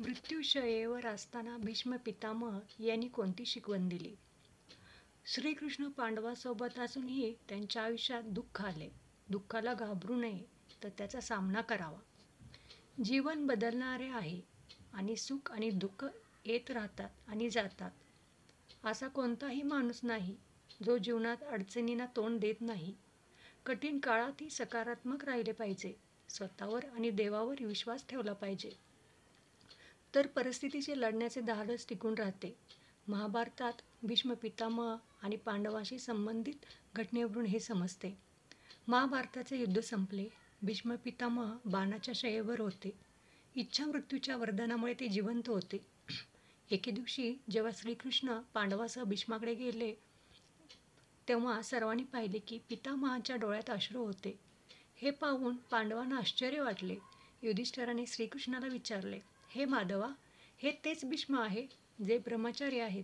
मृत्यूशय्येवर असताना भीष्म पितामह यांनी कोणती शिकवण दिली? श्रीकृष्ण पांडवासोबत असूनही त्यांच्या आयुष्यात दुःख आले. दुःखाला घाबरू नये, तर त्याचा सामना करावा. जीवन बदलणारे आहे आणि सुख आणि दुःख येत राहतात आणि जातात. असा कोणताही माणूस नाही जो जीवनात अडचणींना तोंड देत नाही. कठीण काळातही सकारात्मक राहिले पाहिजे. स्वतःवर आणि देवावर विश्वास ठेवला पाहिजे. तर परिस्थितीशी लढण्याचे धाडस टिकून राहते. महाभारतात भीष्म पितामह आणि पांडवांशी संबंधित घटनेवरून हे समजते. महाभारताचे युद्ध संपले. भीष्म पितामह बाणाच्या शय्येवर होते. इच्छा मृत्यूच्या वरदानामुळे ते जिवंत होते. एके दिवशी जेव्हा श्रीकृष्ण पांडवासह भीष्माकडे गेले, तेव्हा सर्वांनी पाहिले की पितामहाच्या डोळ्यात अश्रू होते. हे पाहून पांडवांना आश्चर्य वाटले. युधिष्ठिराने श्रीकृष्णाला विचारले, हे माधवा, हे तेच भीष्म आहे जे ब्रह्मचारी आहेत,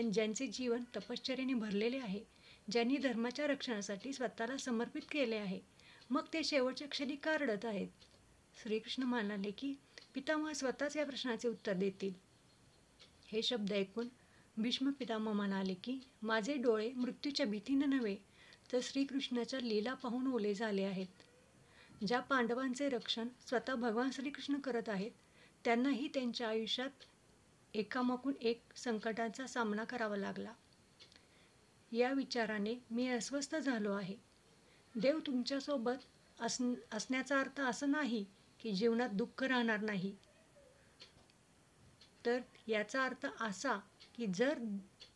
ज्यांचे जीवन तपश्चर्येने भरलेले आहे, ज्यांनी धर्माच्या रक्षणासाठी स्वतःला समर्पित केले आहे. मग ते शेवटच्या क्षणी का रडत आहेत? श्रीकृष्ण म्हणाले की पितामह स्वतःच या प्रश्नाचे उत्तर देतील. हे शब्द ऐकून भीष्म पितामह म्हणाले की माझे डोळे मृत्यूच्या भीतीने नव्हे, तर श्रीकृष्णाच्या लीला पाहून ओले झाले आहेत. ज्या पांडवांचे रक्षण स्वतः भगवान श्रीकृष्ण करत आहेत, त्यांनाही त्यांच्या आयुष्यात एकामागून एक संकटांचा सामना करावा लागला. या विचाराने मी अस्वस्थ झालो आहे. देव तुमच्यासोबत असण्याचा अर्थ असं नाही की जीवनात दुःख राहणार नाही, तर याचा अर्थ असा की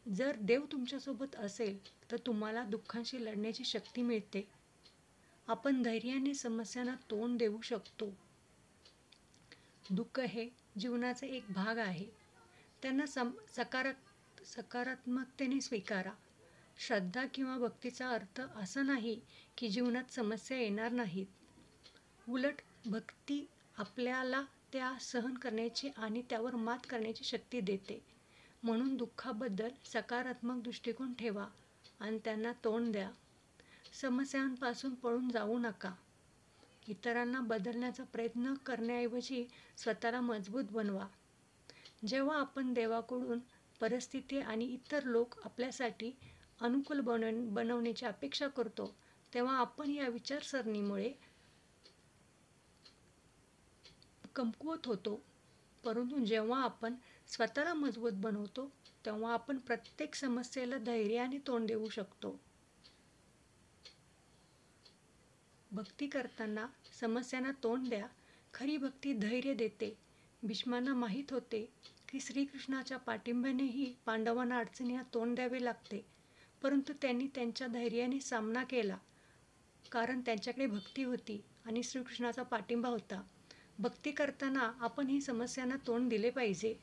जर देव तुमच्यासोबत असेल तर तुम्हाला दुःखांशी लढण्याची शक्ती मिळते. आपण धैर्याने समस्यांना तोंड देऊ शकतो. दुःख हे जीवनाचा एक भाग आहे. त्यांना सकारात्मकतेने स्वीकारा. श्रद्धा किंवा भक्तीचा अर्थ असा नाही की जीवनात समस्या येणार नाहीत. उलट भक्ती आपल्याला त्या सहन करण्याची आणि त्यावर मात करण्याची शक्ती देते. म्हणून दुःखाबद्दल सकारात्मक दृष्टिकोन ठेवा आणि त्यांना तोंड द्या. समस्यांपासून पळून जाऊ नका. इतरांना बदलण्याचा प्रयत्न करण्याऐवजी स्वतःला मजबूत बनवा. जेव्हा आपण देवाकडून परिस्थिती आणि इतर लोक आपल्यासाठी अनुकूल बनवण्याची अपेक्षा करतो, तेव्हा आपण या विचारसरणीमुळे कमकुवत होतो. परंतु जेव्हा आपण स्वतःला मजबूत बनवतो, तेव्हा आपण प्रत्येक समस्येला धैर्याने तोंड देऊ शकतो. भक्ती करताना समस्यांना तोंड द्या. खरी भक्ती धैर्य देते. भीष्मांना माहीत होते की श्रीकृष्णाच्या पाठिंब्यानेही पांडवांना अडचणींना तोंड द्यावे लागते, परंतु त्यांनी त्यांच्या धैर्याने सामना केला, कारण त्यांच्याकडे भक्ती होती आणि श्रीकृष्णाचा पाठिंबा होता. भक्ती करताना आपण ही समस्यांना तोंड दिले पाहिजे.